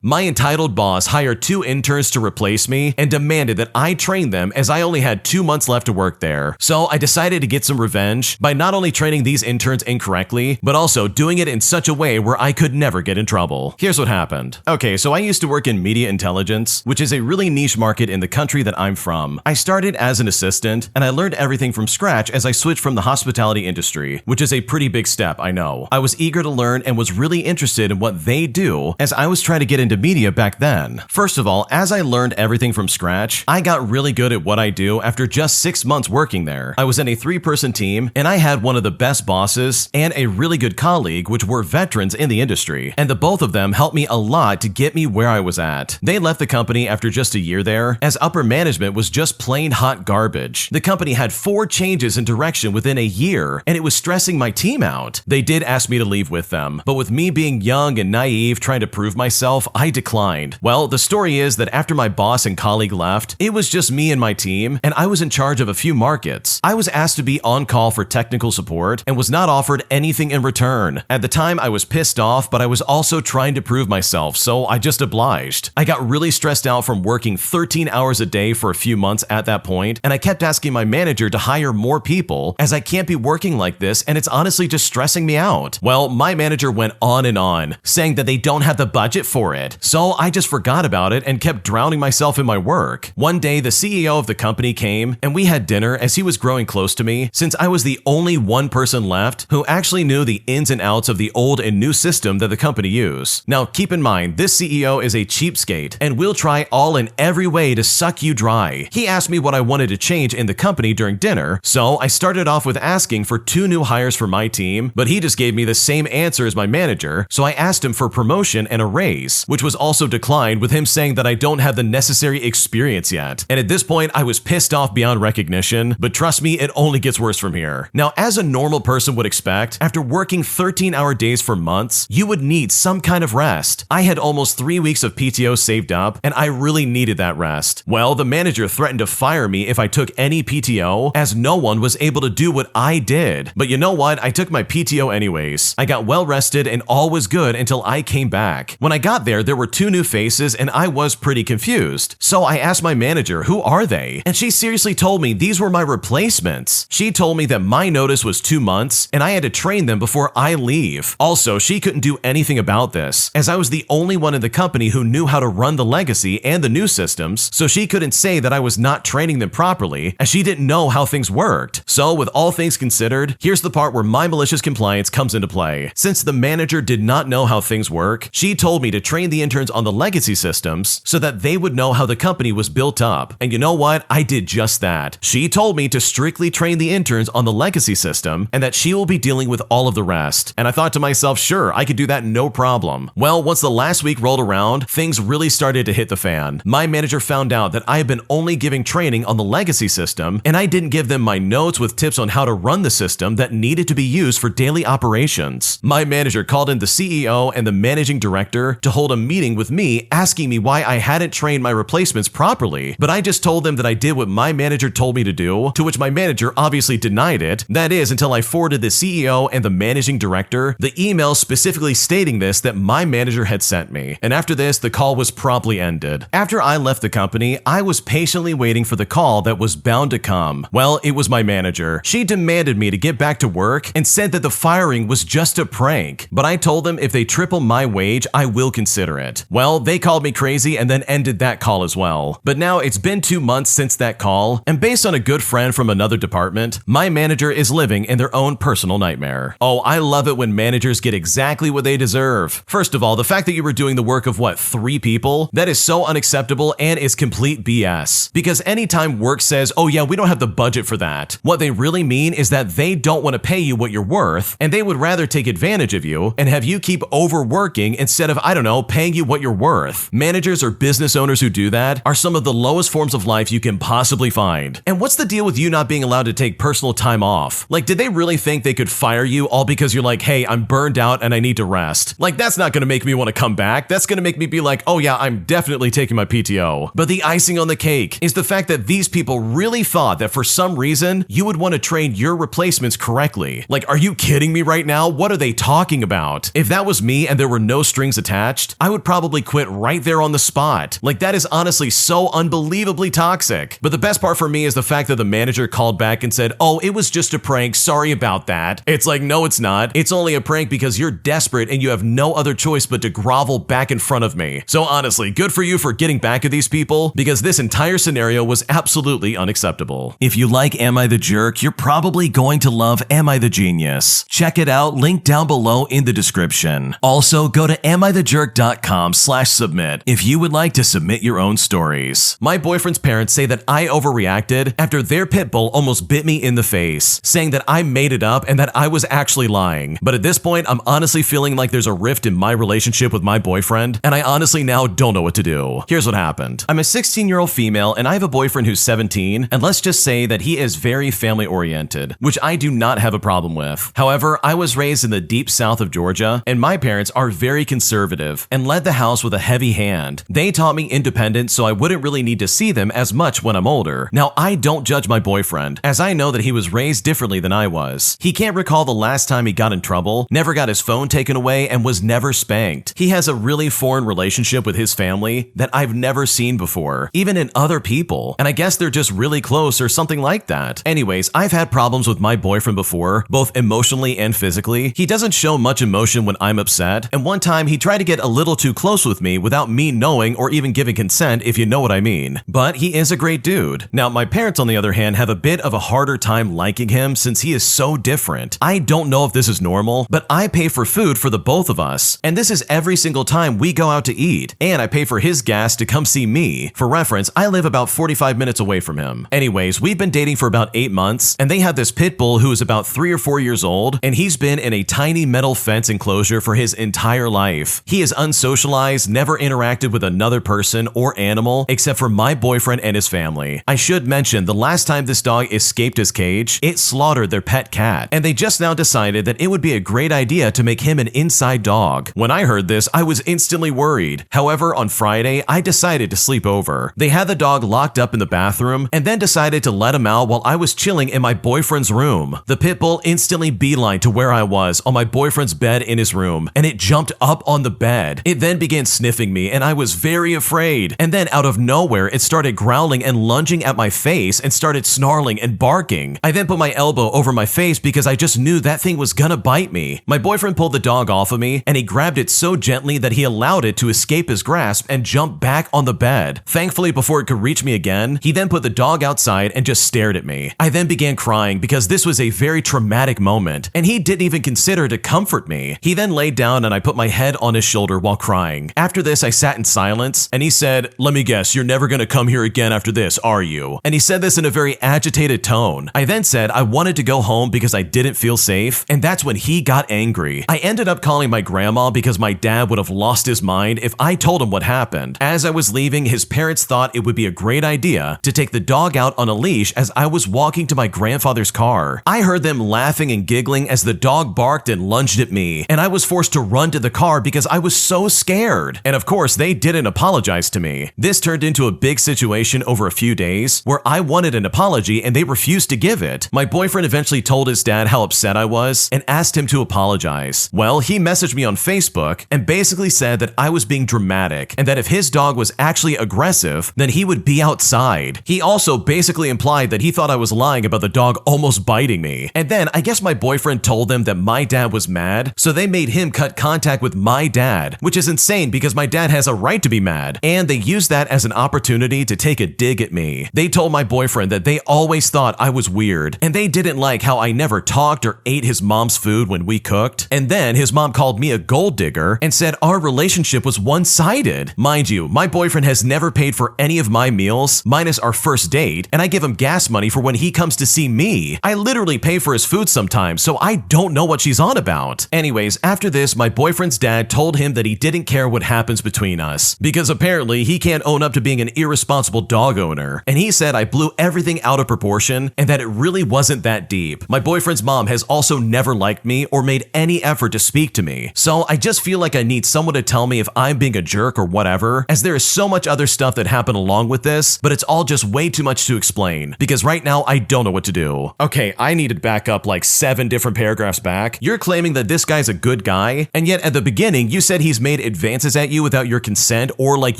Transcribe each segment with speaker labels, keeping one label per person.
Speaker 1: My entitled boss hired 2 interns to replace me and demanded that I train them as I only had 2 months left to work there. So I decided to get some revenge by not only training these interns incorrectly, but also doing it in such a way where I could never get in trouble. Here's what happened. Okay, so I used to work in media intelligence, which is a really niche market in the country that I'm from. I started as an assistant, and I learned everything from scratch as I switched from the hospitality industry, which is a pretty big step, I know. I was eager to learn and was really interested in what they do as I was trying to get into media back then. First of all, as I learned everything from scratch, I got really good at what I do after just 6 months working there. I was in a 3-person team, and I had one of the best bosses and a really good colleague, which were veterans in the industry, and the both of them helped me a lot to get me where I was at. They left the company after just a year there, as upper management was just plain hot garbage. The company had 4 changes in direction within a year, and it was stressing my team out. They did ask me to leave with them, but with me being young and naive trying to prove myself, I declined. Well, the story is that after my boss and colleague left, it was just me and my team, and I was in charge of a few markets. I was asked to be on call for technical support and was not offered anything in return. At the time, I was pissed off, but I was also trying to prove myself, so I just obliged. I got really stressed out from working 13 hours a day for a few months at that point, and I kept asking my manager to hire more people as I can't be working like this, and it's honestly just stressing me out. Well, my manager went on, saying that they don't have the budget for it. So I just forgot about it and kept drowning myself in my work. One day, the CEO of the company came and we had dinner as he was growing close to me, since I was the only one person left who actually knew the ins and outs of the old and new system that the company used. Now, keep in mind, this CEO is a cheapskate and will try all in every way to suck you dry. He asked me what I wanted to change in the company during dinner, so I started off with asking for 2 new hires for my team, but he just gave me the same answer as my manager, so I asked him for promotion and a raise, which was also declined with him saying that I don't have the necessary experience yet. And at this point, I was pissed off beyond recognition, but trust me, it only gets worse from here. Now, as a normal person would expect, after working 13-hour days for months, you would need some kind of rest. I had almost 3 weeks of PTO saved up, and I really needed that rest. Well, the manager threatened to fire me if I took any PTO, as no one was able to do what I did. But you know what? I took my PTO anyways. I got well rested and all was good until I came back. When I got there were 2 new faces and I was pretty confused. So I asked my manager, who are they? And she seriously told me these were my replacements. She told me that my notice was 2 months and I had to train them before I leave. Also, she couldn't do anything about this, as I was the only one in the company who knew how to run the legacy and the new systems, so she couldn't say that I was not training them properly, as she didn't know how things worked. So with all things considered, here's the part where my malicious compliance comes into play. Since the manager did not know how things work, she told me to train the interns on the legacy systems so that they would know how the company was built up. And you know what? I did just that. She told me to strictly train the interns on the legacy system and that she will be dealing with all of the rest. And I thought to myself, sure, I could do that no problem. Well, once the last week rolled around, things really started to hit the fan. My manager found out that I had been only giving training on the legacy system, and I didn't give them my notes with tips on how to run the system that needed to be used for daily operations. My manager called in the CEO and the managing director to hold a meeting with me, asking me why I hadn't trained my replacements properly, but I just told them that I did what my manager told me to do, to which my manager obviously denied it. That is, until I forwarded the CEO and the managing director the email specifically stating this that my manager had sent me. And after this, the call was promptly ended. After I left the company, I was patiently waiting for the call that was bound to come. Well, it was my manager. She demanded me to get back to work and said that the firing was just a prank, but I told them if they triple my wage, I will consider it. Well, they called me crazy and then ended that call as well. But now it's been 2 months since that call, and based on a good friend from another department, my manager is living in their own personal nightmare. Oh, I love it when managers get exactly what they deserve. First of all, the fact that you were doing the work of 3 people, that is so unacceptable and is complete BS. Because anytime work says, oh yeah, we don't have the budget for that, what they really mean is that they don't want to pay you what you're worth, and they would rather take advantage of you and have you keep overworking instead of, I don't know, paying you what you're worth. Managers or business owners who do that are some of the lowest forms of life you can possibly find. And what's the deal with you not being allowed to take personal time off? Like, did they really think they could fire you all because you're like, hey, I'm burned out and I need to rest? Like, that's not going to make me want to come back. That's going to make me be like, oh yeah, I'm definitely taking my PTO. But the icing on the cake is the fact that these people really thought that for some reason you would want to train your replacements correctly. Like, are you kidding me right now? What are they talking about? If that was me and there were no strings attached, I I would probably quit right there on the spot. Like, that is honestly so unbelievably toxic. But the best part for me is the fact that the manager called back and said, "Oh, it was just a prank, sorry about that." It's like, no, it's not. It's only a prank because you're desperate and you have no other choice but to grovel back in front of me. So honestly, good for you for getting back at these people, because this entire scenario was absolutely unacceptable. If you like Am I the Jerk, you're probably going to love Am I the Genius. Check it out, link down below in the description. Also, go to amithejerk.com/submit if you would like to submit your own stories. My boyfriend's parents say that I overreacted after their pit bull almost bit me in the face, saying that I made it up and that I was actually lying. But at this point, I'm honestly feeling like there's a rift in my relationship with my boyfriend, and I honestly now don't know what to do. Here's what happened. I'm a 16-year-old female and I have a boyfriend who's 17, and let's just say that he is very family-oriented, which I do not have a problem with. However, I was raised in the deep south of Georgia, and my parents are very conservative and led the house with a heavy hand. They taught me independence so I wouldn't really need to see them as much when I'm older. Now, I don't judge my boyfriend, as I know that he was raised differently than I was. He can't recall the last time he got in trouble, never got his phone taken away, and was never spanked. He has a really foreign relationship with his family that I've never seen before, even in other people, and I guess they're just really close or something like that. Anyways, I've had problems with my boyfriend before, both emotionally and physically. He doesn't show much emotion when I'm upset, and one time he tried to get a little too close with me without me knowing or even giving consent, if you know what I mean. But he is a great dude. Now, my parents, on the other hand, have a bit of a harder time liking him since he is so different. I don't know if this is normal, but I pay for food for the both of us, and this is every single time we go out to eat, and I pay for his gas to come see me. For reference, I live about 45 minutes away from him. Anyways, we've been dating for about 8 months, and they have this pit bull who is about 3 or 4 years old, and he's been in a tiny metal fence enclosure for his entire life. He is unsocialized, never interacted with another person or animal except for my boyfriend and his family. I should mention, the last time this dog escaped his cage, it slaughtered their pet cat, and they just now decided that it would be a great idea to make him an inside dog. When I heard this, I was instantly worried. However, on Friday, I decided to sleep over. They had the dog locked up in the bathroom and then decided to let him out while I was chilling in my boyfriend's room. The pit bull instantly beelined to where I was on my boyfriend's bed in his room, and it jumped up on the bed. It then began sniffing me, and I was very afraid. And then out of nowhere, it started growling and lunging at my face and started snarling and barking. I then put my elbow over my face because I just knew that thing was gonna bite me. My boyfriend pulled the dog off of me, and he grabbed it so gently that he allowed it to escape his grasp and jump back on the bed. Thankfully, before it could reach me again, he then put the dog outside and just stared at me. I then began crying because this was a very traumatic moment, and he didn't even consider to comfort me. He then laid down and I put my head on his shoulder while crying. After this, I sat in silence, and he said, "Let me guess, you're never gonna come here again after this, are you?" And he said this in a very agitated tone. I then said I wanted to go home because I didn't feel safe, and that's when he got angry. I ended up calling my grandma because my dad would have lost his mind if I told him what happened. As I was leaving, his parents thought it would be a great idea to take the dog out on a leash as I was walking to my grandfather's car. I heard them laughing and giggling as the dog barked and lunged at me, and I was forced to run to the car because I was so scared. And of course, they didn't apologize to me. This turned into a big situation over a few days where I wanted an apology and they refused to give it. My boyfriend eventually told his dad how upset I was and asked him to apologize. Well, he messaged me on Facebook and basically said that I was being dramatic and that if his dog was actually aggressive, then he would be outside. He also basically implied that he thought I was lying about the dog almost biting me. And then I guess my boyfriend told them that my dad was mad, so they made him cut contact with my dad, which is insane because my dad has a right to be mad. And they used that as an opportunity to take a dig at me. They told my boyfriend that they always thought I was weird, and they didn't like how I never talked or ate his mom's food when we cooked. And then his mom called me a gold digger and said our relationship was one-sided. Mind you, my boyfriend has never paid for any of my meals, minus our first date, and I give him gas money for when he comes to see me. I literally pay for his food sometimes, so I don't know what she's on about. Anyways, after this, my boyfriend's dad told him that he didn't care what happens between us, because apparently he can't own up to being an irresponsible dog owner. And he said I blew everything out of proportion and that it really wasn't that deep. My boyfriend's mom has also never liked me or made any effort to speak to me, so I just feel like I need someone to tell me if I'm being a jerk or whatever, as there is so much other stuff that happened along with this, but it's all just way too much to explain, because right now I don't know what to do. Okay, I need to back up like 7 different paragraphs back. You're claiming that this guy's a good guy, and yet at the beginning you said he's made made advances at you without your consent or like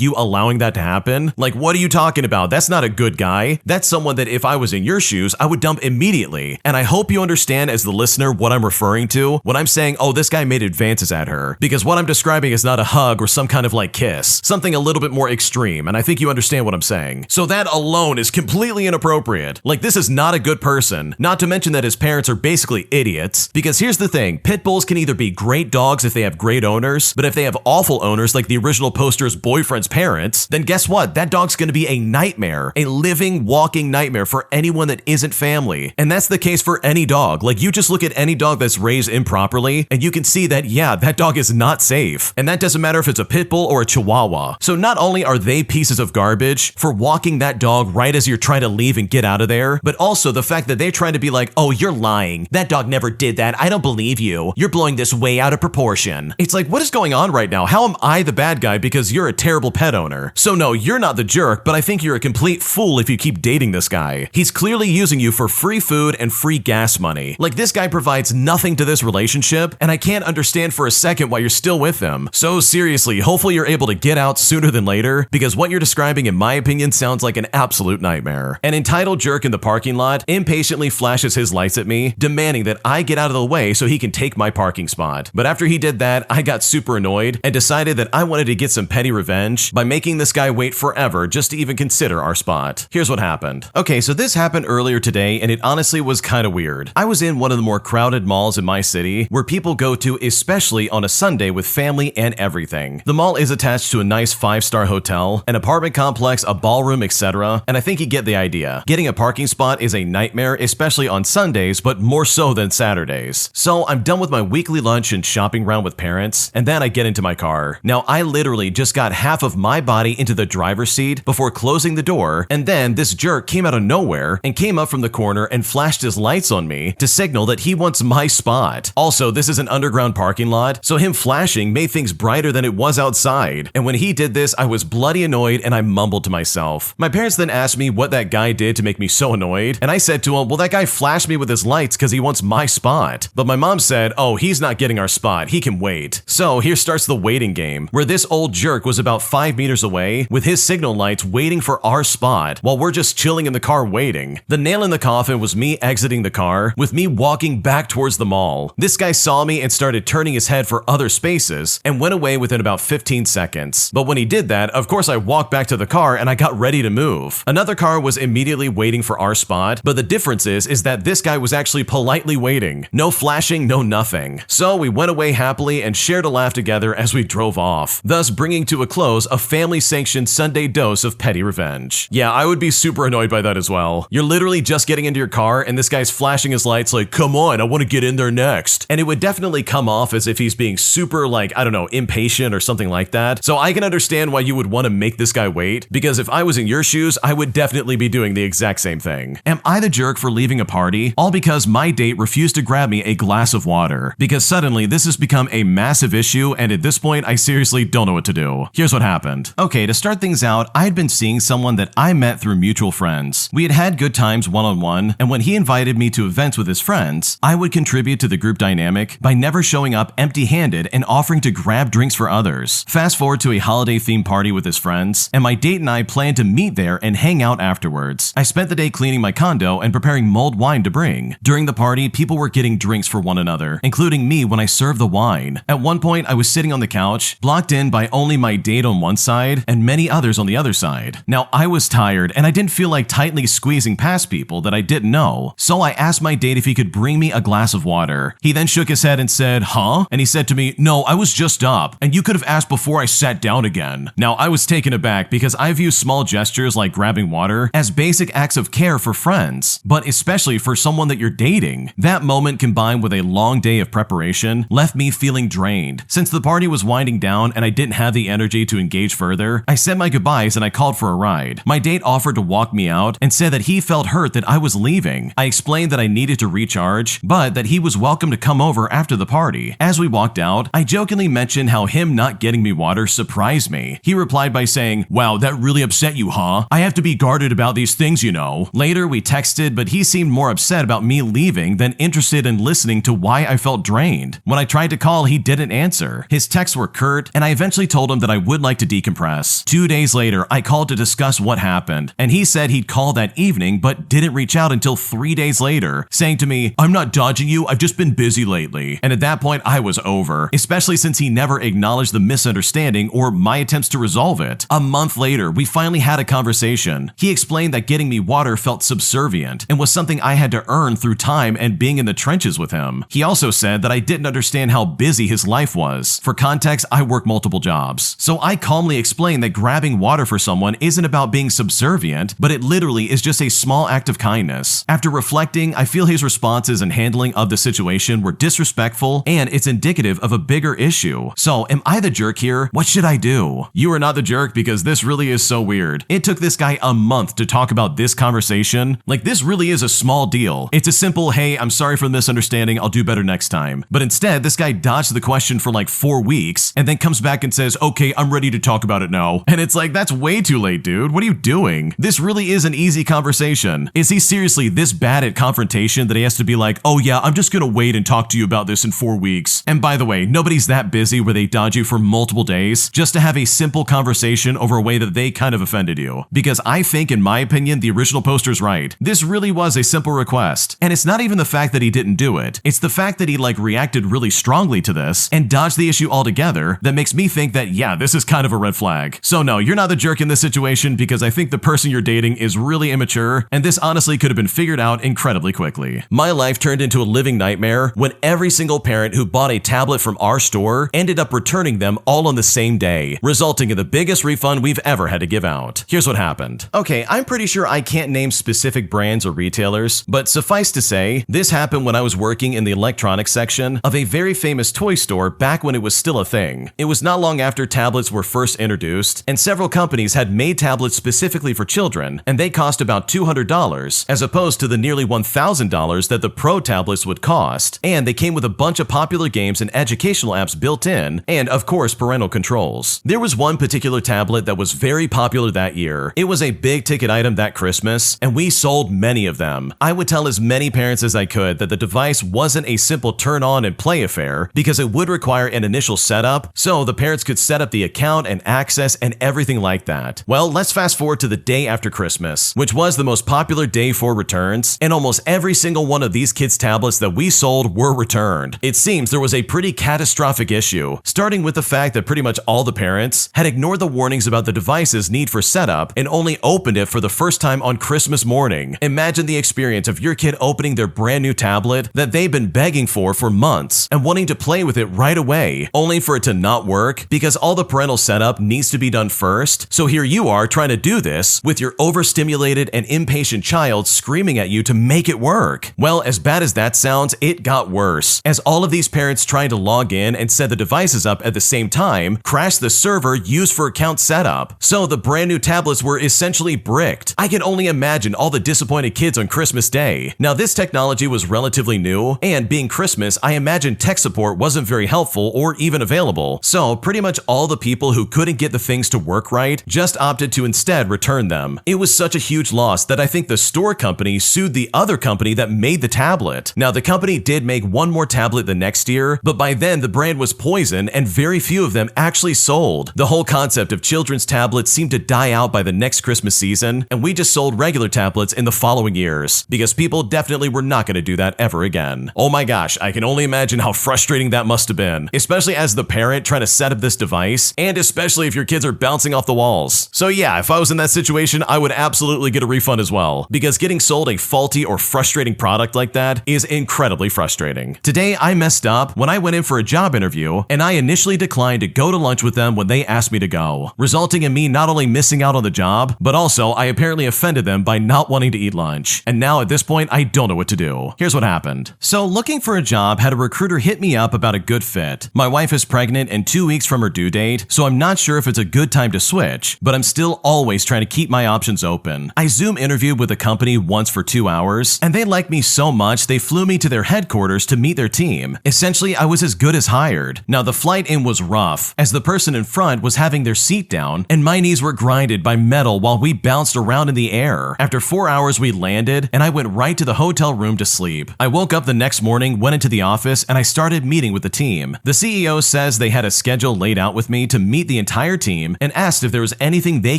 Speaker 1: you allowing that to happen? Like, what are you talking about? That's not a good guy. That's someone that if I was in your shoes, I would dump immediately. And I hope you understand as the listener what I'm referring to when I'm saying, oh, this guy made advances at her. Because what I'm describing is not a hug or some kind of like kiss, something a little bit more extreme. And I think you understand what I'm saying. So that alone is completely inappropriate. Like, this is not a good person. Not to mention that his parents are basically idiots. Because here's the thing, pit bulls can either be great dogs if they have great owners, but if they have awful owners like the original poster's boyfriend's parents, then guess what? That dog's gonna be a nightmare, a living, walking nightmare for anyone that isn't family. And that's the case for any dog. Like, you just look at any dog that's raised improperly, and you can see that, yeah, that dog is not safe. And that doesn't matter if it's a pit bull or a chihuahua. So not only are they pieces of garbage for walking that dog right as you're trying to leave and get out of there, but also the fact that they try to be like, oh, you're lying. That dog never did that. I don't believe you. You're blowing this way out of proportion. It's like, what is going on right now? How am I the bad guy because you're a terrible pet owner? So no, you're not the jerk, but I think you're a complete fool if you keep dating this guy. He's clearly using you for free food and free gas money. Like, this guy provides nothing to this relationship, and I can't understand for a second why you're still with him. So seriously, hopefully you're able to get out sooner than later, because what you're describing, in my opinion, sounds like an absolute nightmare. An entitled jerk in the parking lot impatiently flashes his lights at me, demanding that I get out of the way so he can take my parking spot. But after he did that, I got super annoyed and decided that I wanted to get some petty revenge by making this guy wait forever just to even consider our spot. Here's what happened. Okay, so this happened earlier today, and it honestly was kind of weird. I was in one of the more crowded malls in my city where people go to, especially on a Sunday with family and everything. The mall is attached to a nice 5-star hotel, an apartment complex, a ballroom, etc. And I think you get the idea. Getting a parking spot is a nightmare, especially on Sundays, but more so than Saturdays. So I'm done with my weekly lunch and shopping round with parents, and then I get into my car. Now, I literally just got half of my body into the driver's seat before closing the door, and then this jerk came out of nowhere and came up from the corner and flashed his lights on me to signal that he wants my spot. Also, this is an underground parking lot, so him flashing made things brighter than it was outside. And when he did this, I was bloody annoyed and I mumbled to myself. My parents then asked me what that guy did to make me so annoyed, and I said to him, well, that guy flashed me with his lights because he wants my spot. But my mom said, oh, he's not getting our spot, he can wait. So here starts the waiting game, where this old jerk was about 5 meters away with his signal lights waiting for our spot while we're just chilling in the car waiting. The nail in the coffin was me exiting the car with me walking back towards the mall. This guy saw me and started turning his head for other spaces and went away within about 15 seconds. But when he did that, of course I walked back to the car and I got ready to move. Another car was immediately waiting for our spot, but the difference is that this guy was actually politely waiting. No flashing, no nothing. So we went away happily and shared a laugh together as we drove off, thus bringing to a close a family-sanctioned Sunday dose of petty revenge. Yeah, I would be super annoyed by that as well. You're literally just getting into your car and this guy's flashing his lights like, come on, I want to get in there next. And it would definitely come off as if he's being super, like, I don't know, impatient or something like that. So I can understand why you would want to make this guy wait, because if I was in your shoes, I would definitely be doing the exact same thing. Am I the jerk for leaving a party, all because my date refused to grab me a glass of water? Because suddenly this has become a massive issue, and at this point, I seriously don't know what to do. Here's what happened. Okay, to start things out, I had been seeing someone that I met through mutual friends. We had had good times one-on-one, and when he invited me to events with his friends, I would contribute to the group dynamic by never showing up empty-handed and offering to grab drinks for others. Fast forward to a holiday-themed party with his friends, and my date and I planned to meet there and hang out afterwards. I spent the day cleaning my condo and preparing mulled wine to bring. During the party, people were getting drinks for one another, including me when I served the wine. At one point, I was sitting on the couch, blocked in by only my date on one side and many others on the other side. Now, I was tired and I didn't feel like tightly squeezing past people that I didn't know, so I asked my date if he could bring me a glass of water. He then shook his head and said, huh? And he said to me, no, I was just up, and you could have asked before I sat down again. Now, I was taken aback because I view small gestures like grabbing water as basic acts of care for friends, but especially for someone that you're dating. That moment combined with a long day of preparation left me feeling drained. Since the party was winding down and I didn't have the energy to engage further, I said my goodbyes and I called for a ride. My date offered to walk me out and said that he felt hurt that I was leaving. I explained that I needed to recharge, but that he was welcome to come over after the party. As we walked out, I jokingly mentioned how him not getting me water surprised me. He replied by saying, wow, that really upset you, huh? I have to be guarded about these things, you know. Later, we texted, but he seemed more upset about me leaving than interested in listening to why I felt drained. When I tried to call, he didn't answer. His text texts were curt, and I eventually told him that I would like to decompress. 2 days later, I called to discuss what happened, and he said he'd call that evening but didn't reach out until 3 days later, saying to me, "I'm not dodging you, I've just been busy lately." And at that point, I was over, especially since he never acknowledged the misunderstanding or my attempts to resolve it. A month later, we finally had a conversation. He explained that getting me water felt subservient and was something I had to earn through time and being in the trenches with him. He also said that I didn't understand how busy his life was. For context, I work multiple jobs. So I calmly explained that grabbing water for someone isn't about being subservient, but it literally is just a small act of kindness. After reflecting, I feel his responses and handling of the situation were disrespectful, and it's indicative of a bigger issue. So am I the jerk here? What should I do? You are not the jerk, because this really is so weird. It took this guy a month to talk about this conversation. Like, this really is a small deal. It's a simple, "Hey, I'm sorry for the misunderstanding, I'll do better next time." But instead, this guy dodged the question for like 4 weeks and then comes back and says, "Okay, I'm ready to talk about it now." And it's like, that's way too late, dude. What are you doing? This really is an easy conversation. Is he seriously this bad at confrontation that he has to be like, "Oh yeah, I'm just gonna wait and talk to you about this in 4 weeks"? And by the way, nobody's that busy where they dodge you for multiple days just to have a simple conversation over a way that they kind of offended you. Because I think, in my opinion, the original poster's right. This really was a simple request. And it's not even the fact that he didn't do it. It's the fact that he reacted really strongly to this and dodged the issue altogether that makes me think that, yeah, this is kind of a red flag. So no, you're not the jerk in this situation, because I think the person you're dating is really immature, and this honestly could have been figured out incredibly quickly. My life turned into a living nightmare when every single parent who bought a tablet from our store ended up returning them all on the same day, resulting in the biggest refund we've ever had to give out. Here's what happened. Okay, I'm pretty sure I can't name specific brands or retailers, but suffice to say, this happened when I was working in the electronics section of a very famous toy store back when it was still a thing. It was not long after tablets were first introduced, and several companies had made tablets specifically for children, and they cost about $200, as opposed to the nearly $1,000 that the Pro tablets would cost, and they came with a bunch of popular games and educational apps built in, and of course parental controls. There was one particular tablet that was very popular that year. It was a big ticket item that Christmas, and we sold many of them. I would tell as many parents as I could that the device wasn't a simple turn on and play affair, because it would require an initial setup, so the parents could set up the account and access and everything like that. Well, let's fast forward to the day after Christmas, which was the most popular day for returns, and almost every single one of these kids' tablets that we sold were returned. It seems there was a pretty catastrophic issue, starting with the fact that pretty much all the parents had ignored the warnings about the device's need for setup and only opened it for the first time on Christmas morning. Imagine the experience of your kid opening their brand new tablet that they've been begging for months and wanting to play with it right away, only for it to not work because all the parental setup needs to be done first. So here you are trying to do this with your overstimulated and impatient child screaming at you to make it work. Well, as bad as that sounds, it got worse, as all of these parents trying to log in and set the devices up at the same time crashed the server used for account setup. So the brand new tablets were essentially bricked. I can only imagine all the disappointed kids on Christmas Day. Now, this technology was relatively new, and being Christmas, I imagine tech support wasn't very helpful or even available. So pretty much all the people who couldn't get the things to work right just opted to instead return them. It was such a huge loss that I think the store company sued the other company that made the tablet. Now, the company did make one more tablet the next year, but by then the brand was poisoned and very few of them actually sold. The whole concept of children's tablets seemed to die out by the next Christmas season, and we just sold regular tablets in the following years, because people definitely were not going to do that ever again. Oh my gosh, I can only imagine how frustrating that must have been, especially as the parent trying to set up this device, and especially if your kids are bouncing off the walls. So yeah, if I was in that situation, I would absolutely get a refund as well, because getting sold a faulty or frustrating product like that is incredibly frustrating. Today, I messed up when I went in for a job interview, and I initially declined to go to lunch with them when they asked me to go, resulting in me not only missing out on the job, but also I apparently offended them by not wanting to eat lunch. And now at this point, I don't know what to do. Here's what happened. So looking for a job, had a recruiter hit me up about a good fit. My wife is pregnant and 2 weeks from her due date, so I'm not sure if it's a good time to switch, but I'm still always trying to keep my options open. I Zoom interviewed with a company once for 2 hours, and they liked me so much they flew me to their headquarters to meet their team. Essentially, I was as good as hired. Now, the flight in was rough, as the person in front was having their seat down, and my knees were grinded by metal while we bounced around in the air. After 4 hours, we landed, and I went right to the hotel room to sleep. I woke up the next morning, went into the office, and I started meeting with the team. The CEO said says they had a schedule laid out with me to meet the entire team and asked if there was anything they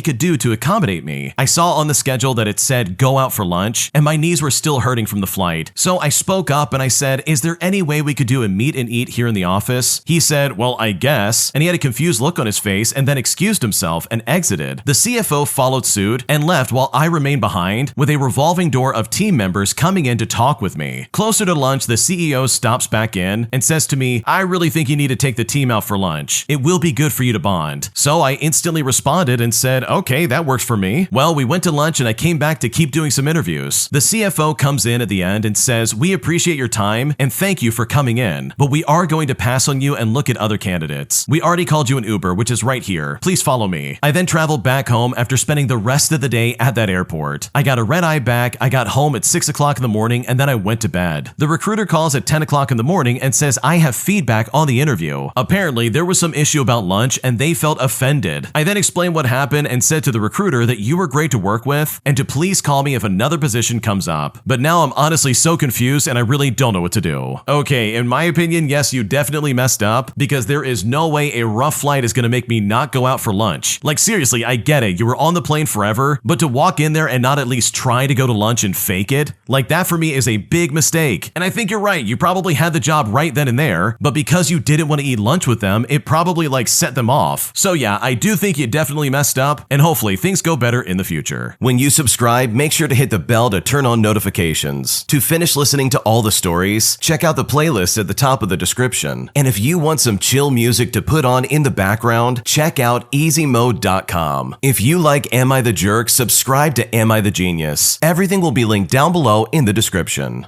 Speaker 1: could do to accommodate me. I saw on the schedule that it said go out for lunch, and my knees were still hurting from the flight. So I spoke up and I said, is there any way we could do a meet and eat here in the office? He said, well, I guess, and he had a confused look on his face and then excused himself and exited. The CFO followed suit and left while I remained behind with a revolving door of team members coming in to talk with me. Closer to lunch, the CEO stops back in and says to me, I really think you need to take the team out for lunch. It will be good for you to bond. So I instantly responded and said, okay, that works for me. Well, we went to lunch and I came back to keep doing some interviews. The CFO comes in at the end and says, we appreciate your time and thank you for coming in, but we are going to pass on you and look at other candidates. We already called you an Uber, which is right here. Please follow me. I then traveled back home after spending the rest of the day at that airport. I got a red eye back, I got home at 6 o'clock in the morning, and then I went to bed. The recruiter calls at 10 o'clock in the morning and says I have feedback on the interview. Apparently, there was some issue about lunch and they felt offended. I then explained what happened and said to the recruiter that you were great to work with and to please call me if another position comes up. But now I'm honestly so confused and I really don't know what to do. Okay, in my opinion, yes, you definitely messed up because there is no way a rough flight is gonna make me not go out for lunch. Like seriously, I get it, you were on the plane forever, but to walk in there and not at least try to go to lunch and fake it, like that for me is a big mistake. And I think you're right, you probably had the job right then and there, but because you didn't want to eat lunch with them, it probably like set them off. So yeah, I do think you definitely messed up, and hopefully things go better in the future. When you subscribe, make sure to hit the bell to turn on notifications. To finish listening to all the stories, check out the playlist at the top of the description. And if you want some chill music to put on in the background, check out easymode.com. If you like Am I the Jerk, subscribe to Am I the Genius. Everything will be linked down below in the description.